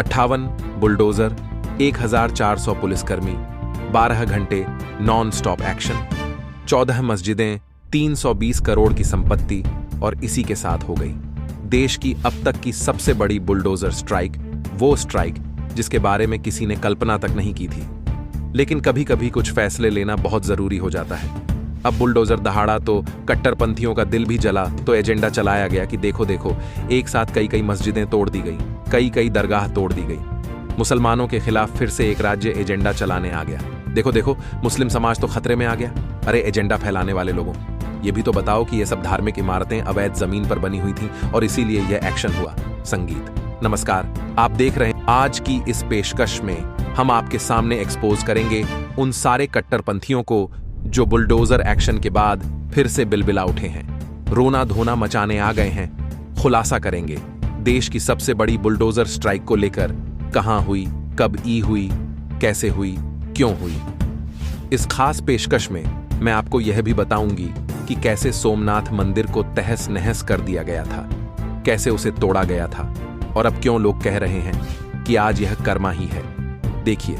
58 bulldozer, 1400 पुलिसकर्मी, 12 घंटे non stop action, 14 मस्जिदें, 320 करोड़ की संपत्ति और इसी के साथ हो गई देश की अब तक की सबसे बड़ी बुलडोजर स्ट्राइक, वो स्ट्राइक जिसके बारे में किसी ने कल्पना तक नहीं की थी। लेकिन कभी कभी कुछ फैसले लेना बहुत जरूरी हो जाता है। अब बुलडोजर दहाड़ा तो कट्टरपंथियों का दिल भी जला, तो एजेंडा चलाया गया कि देखो देखो, एक साथ कई कई मस्जिदें तोड़ दी गई, कई कई दरगाह तोड़ दी गई। मुसलमानों के खिलाफ फिर से एक राज्य एजेंडा चलाने आ गया। देखो देखो, मुस्लिम समाज तो खतरे में आ गया। अरे एजेंडा फैलाने वाले लोगों, ये भी तो बताओ कि ये सब धार्मिक इमारतें अवैध जमीन पर बनी हुई थीं और इसीलिए यह एक्शन हुआ। संगीत। नमस्कार, आप देख रहे हैं आज की इस पेशकश में हम आपके सामने एक्सपोज करेंगे उन सारे कट्टरपंथियों को जो बुलडोजर एक्शन के बाद फिर से बिलबिला उठे हैं, रोना धोना मचाने आ गए हैं। खुलासा करेंगे देश की सबसे बड़ी बुलडोजर स्ट्राइक को लेकर कहां हुई, कब हुई, कैसे हुई, क्यों हुई। इस खास पेशकश में मैं आपको यह भी बताऊंगी कि कैसे सोमनाथ मंदिर को तहस नहस कर दिया गया था, कैसे उसे तोड़ा गया था और अब क्यों लोग कह रहे हैं कि आज यह कर्मा ही है। देखिए,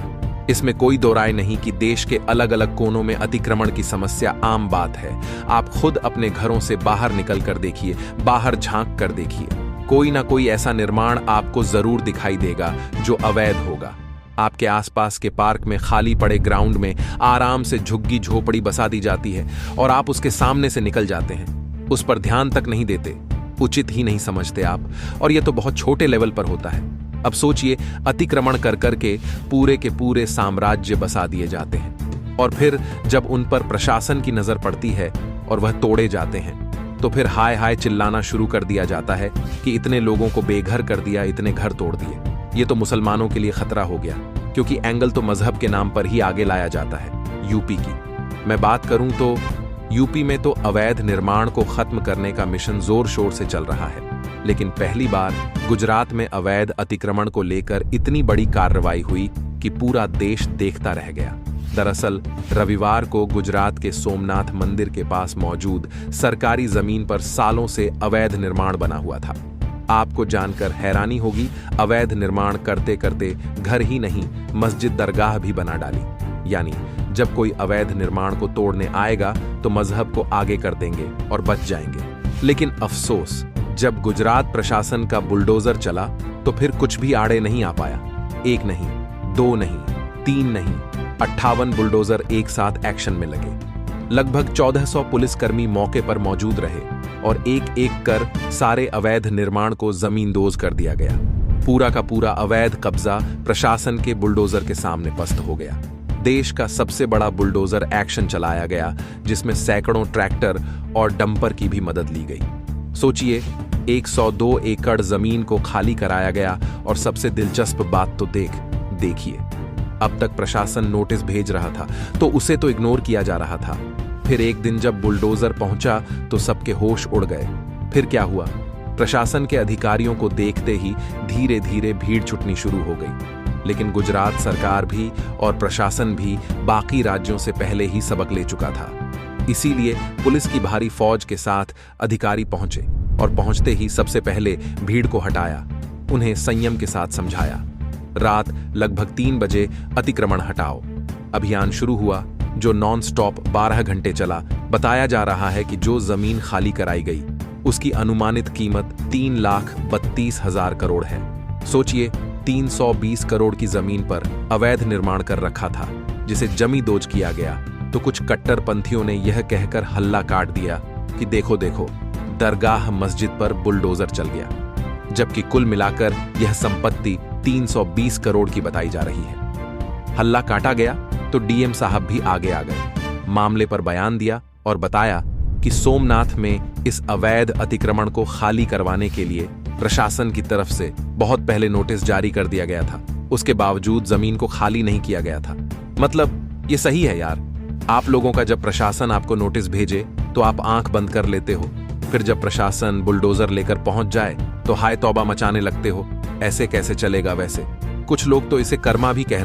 इसमें कोई दो राय नहीं कि देश के अलग अलग कोनों में अतिक्रमण की समस्या आम बात है। आप खुद अपने घरों से बाहर निकल कर देखिए, बाहर झांक कर देखिए, कोई ना कोई ऐसा निर्माण आपको जरूर दिखाई देगा जो अवैध होगा। आपके आसपास के पार्क में खाली पड़े ग्राउंड में आराम से झुग्गी झोपड़ी बसा दी जाती है और आप उसके सामने से निकल जाते हैं, उस पर ध्यान तक नहीं देते, उचित ही नहीं समझते आप। और यह तो बहुत छोटे लेवल पर होता है। अब सोचिए, अतिक्रमण कर करके पूरे के पूरे साम्राज्य बसा दिए जाते हैं और फिर जब उन पर प्रशासन की नजर पड़ती है और वह तोड़े जाते हैं तो फिर हाय हाय चिल्लाना शुरू कर दिया जाता है कि इतने लोगों को बेघर कर दिया, इतने घर तोड़ दिए। ये तो मुसलमानों के लिए खतरा हो गया, क्योंकि एंगल तो मजहब के नाम पर ही आगे लाया जाता है। यूपी की मैं बात करूं तो यूपी में तो अवैध निर्माण को खत्म करने का मिशन जोर शोर से चल रहा है। लेकिन पहली बार गुजरात में अवैध अतिक्रमण को लेकर इतनी बड़ी कार्रवाई हुई कि पूरा देश देखता रह गया। दरअसल रविवार को गुजरात के सोमनाथ मंदिर के पास मौजूद सरकारी जमीन पर सालों से अवैध निर्माण बना हुआ था। आपको जानकर हैरानी होगी, अवैध निर्माण करते करते घर ही नहीं, मस्जिद दरगाह भी बना डाली। यानी जब कोई अवैध निर्माण को तोड़ने आएगा तो मजहब को आगे कर देंगे और बच जाएंगे। लेकिन अफसोस, जब गुजरात प्रशासन का बुलडोजर चला तो फिर कुछ भी आड़े नहीं आ पाया। एक नहीं, दो नहीं, तीन नहीं, 58 बुलडोजर एक साथ एक्शन में लगे। लगभग 1400 पुलिसकर्मी मौके पर मौजूद रहे और एक एक कर सारे अवैध निर्माण को जमींदोज कर दिया गया। पूरा का पूरा अवैध कब्जा प्रशासन के बुलडोजर के सामने पस्त हो गया। देश का सबसे बड़ा बुलडोजर एक्शन चलाया गया, जिसमें सैकड़ों ट्रैक्टर और डंपर की भी मदद ली गई। सोचिए, 102 एकड़ जमीन को खाली कराया गया और सबसे दिलचस्प बात तो देखिए, अब तक प्रशासन नोटिस भेज रहा था तो उसे तो इग्नोर किया जा रहा था। फिर एक दिन जब बुलडोजर पहुंचा तो सबके होश उड़ गए। फिर क्या हुआ? प्रशासन के अधिकारियों को देखते ही धीरे धीरे भीड़ छुटनी शुरू हो गई। लेकिन गुजरात सरकार भी और प्रशासन भी बाकी राज्यों से पहले ही सबक ले चुका था। इसीलिए पुलिस की भारी फौज के साथ अधिकारी पहुंचे और पहुंचते ही सबसे पहले भीड़ को हटाया, उन्हें संयम के साथ समझाया। रात लगभग 3 बजे अतिक्रमण हटाओ अभियान शुरू हुआ, जो नॉन स्टॉप 12 घंटे चला। बताया जा रहा है कि जो जमीन खाली कराई गई उसकी अनुमानित कीमत 3,32,000 करोड़ है। सोचिए, 320 करोड़ की जमीन पर अवैध निर्माण कर रखा था, जिसे जमींदोज किया गया। तो कुछ कट्टरपंथियों ने यह कहकर हल्ला काट दिया कि देखो देखो, दरगाह मस्जिद पर बुलडोजर चल गया, जबकि कुल मिलाकर यह संपत्ति 320 करोड़ की बताई जा रही है। हल्ला काटा गया तो डीएम साहब भी आगे आ गए, मामले पर बयान दिया और बताया कि सोमनाथ में इस अवैध अतिक्रमण को खाली करवाने के लिए प्रशासन की तरफ से बहुत पहले नोटिस जारी कर दिया गया था। उसके बावजूद जमीन को खाली नहीं किया गया था। मतलब ये सही है यार, आप लोगों का जब प्रशासन आपको नोटिस भेजे तो आप आंख बंद कर लेते हो, फिर जब प्रशासन बुलडोजर लेकर पहुंच जाए तो हाय तौबा मचाने लगते हो। ऐसे कैसे चलेगा? वैसे कुछ लोग तो इसे कर्मा भी कह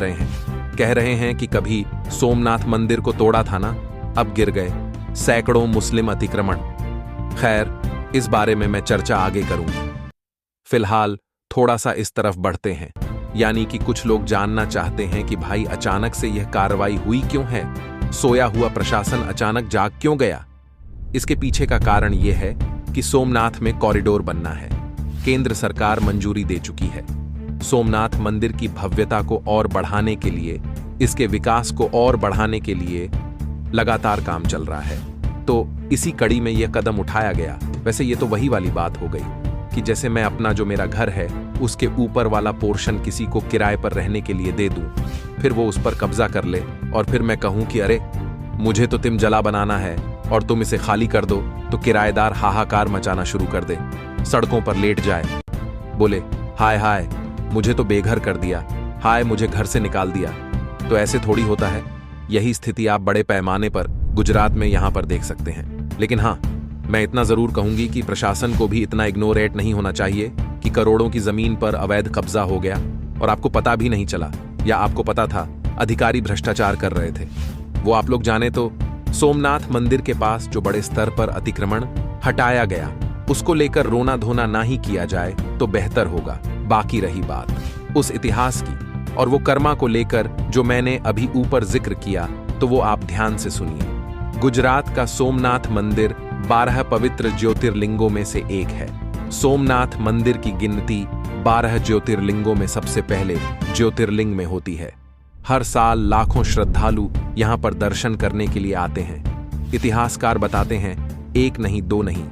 रहे हैं कि कभी सोमनाथ मंदिर को तोड़ा था ना, अब गिर गए सैकड़ों मुस्लिम अतिक्रमण। खैर, इस बारे में मैं चर्चा आगे करूंगा। फिलहाल थोड़ा सा इस तरफ बढ़ते हैं। यानी कि कुछ लोग जानना चाहते हैं कि भाई अचानक से यह कार्रवाई हुई क्यों है, सोया हुआ प्रशासन अचानक जाग क्यों गया। इसके पीछे का कारण यह है कि सोमनाथ में कॉरिडोर बनना है। केंद्र सरकार मंजूरी दे चुकी है। सोमनाथ मंदिर की भव्यता को और बढ़ाने के लिए, इसके विकास को और बढ़ाने के लिए लगातार काम चल रहा है। तो इसी कड़ी में यह कदम उठाया गया। वैसे ये तो वही वाली बात हो गई कि जैसे मैं अपना जो मेरा घर है उसके ऊपर वाला पोर्शन किसी को किराए पर रहने के लिए दे दूं, फिर वो उस पर कब्जा कर ले और फिर मैं कहूं कि अरे मुझे तो तिमजला बनाना है और तुम इसे खाली कर दो, तो किराएदार हाहाकार मचाना शुरू कर दे, सड़कों पर लेट जाए, बोले हाय हाय मुझे तो बेघर कर दिया, हाय मुझे घर से निकाल दिया। तो ऐसे थोड़ी होता है। यही स्थिति आप बड़े पैमाने पर गुजरात में यहां पर देख सकते हैं। लेकिन हाँ, मैं इतना जरूर कहूंगी कि प्रशासन को भी इतना इग्नोरेट नहीं होना चाहिए कि करोड़ों की जमीन पर अवैध कब्जा हो गया और आपको पता भी नहीं चला, या आपको पता था अधिकारी भ्रष्टाचार कर रहे थे। वो आप लोग जाने तो सोमनाथ मंदिर के पास जो बड़े स्तर पर अतिक्रमण हटाया गया, उसको लेकर रोना धोना ना ही किया जाए तो बेहतर होगा। बाकी रही बात उस इतिहास की और वो कर्मा को लेकर जो मैंने अभी ऊपर जिक्र किया, तो वो आप ध्यान से सुनिए। गुजरात का सोमनाथ मंदिर 12 पवित्र ज्योतिर्लिंगों में से एक है। सोमनाथ मंदिर की गिनती 12 ज्योतिर्लिंगों में सबसे पहले ज्योतिर्लिंग में होती है। हर साल लाखों श्रद्धालु यहां पर दर्शन करने के लिए आते हैं। इतिहासकार बताते हैं एक नहीं दो नहीं,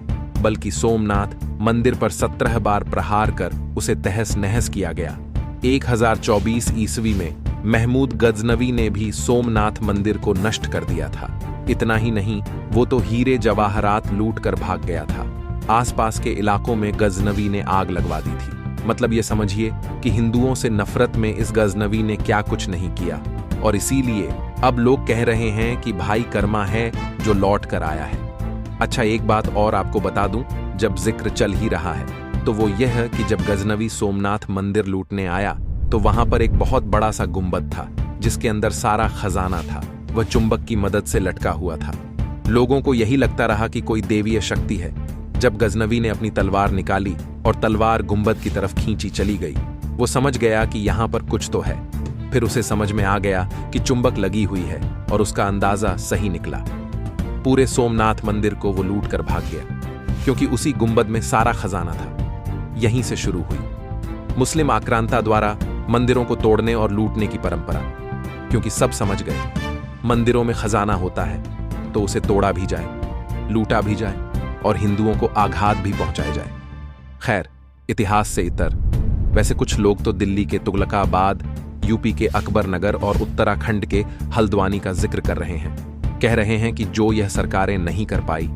बल्कि सोमनाथ मंदिर पर 17 बार प्रहार कर उसे तहस नहस किया गया। 1024 ईस्वी में महमूद गजनवी ने भी सोमनाथ मंदिर को नष्ट कर दिया था। इतना ही नहीं, वो तो हीरे जवाहरात लूट कर भाग गया था। आसपास के इलाकों में गजनवी ने आग लगवा दी थी। मतलब ये समझिए कि हिंदुओं से नफरत में इस गजनवी ने क्या कुछ नहीं किया। और इसीलिए अब लोग कह रहे हैं कि भाई कर्मा है जो लौट कर आया है। अच्छा, एक बात और आपको बता दूं, जब जिक्र चल ही रहा है, तो वो यह है कि जब गजनवी सोमनाथ मंदिर लूटने आया तो वहां पर एक बहुत बड़ा सा गुंबद था जिसके अंदर सारा खजाना था। वह चुंबक की मदद से लटका हुआ था। लोगों को यही लगता रहा कि कोई देवीय शक्ति है। जब गजनवी ने अपनी तलवार निकाली और तलवार गुंबद की तरफ खींची चली गई, वो समझ गया कि यहां पर कुछ तो है। फिर उसे समझ में आ गया कि चुंबक लगी हुई है और उसका अंदाजा सही निकला। पूरे सोमनाथ मंदिर को वो लूट कर भाग गया, क्योंकि उसी गुंबद में सारा खजाना था। यहीं से शुरू हुई मुस्लिम आक्रांता द्वारा मंदिरों को तोड़ने और लूटने की परंपरा, क्योंकि सब समझ गए मंदिरों में खजाना होता है तो उसे तोड़ा भी जाए, लूटा भी जाए और हिंदुओं को आघात भी पहुंचाया जाए। खैर, इतिहास से इतर। वैसे कुछ लोग तो दिल्ली के तुगलकाबाद, यूपी के अकबर नगर और उत्तराखंड के हल्द्वानी का जिक्र कर रहे हैं। कह रहे हैं कि जो यह सरकारें नहीं कर पाई,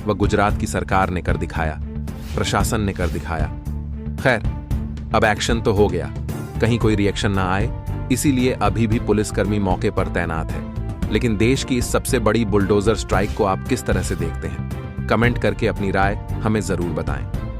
वह गुजरात की सरकार ने कर दिखाया, प्रशासन ने कर दिखाया। खैर, अब एक्शन तो हो गया, कहीं कोई रिएक्शन ना आए, इसीलिए अभी भी पुलिसकर्मी मौके पर तैनात है। लेकिन देश की इस सबसे बड़ी बुलडोजर स्ट्राइक को आप किस तरह से देखते हैं? कमेंट करके अपनी राय हमें जरूर बताएं।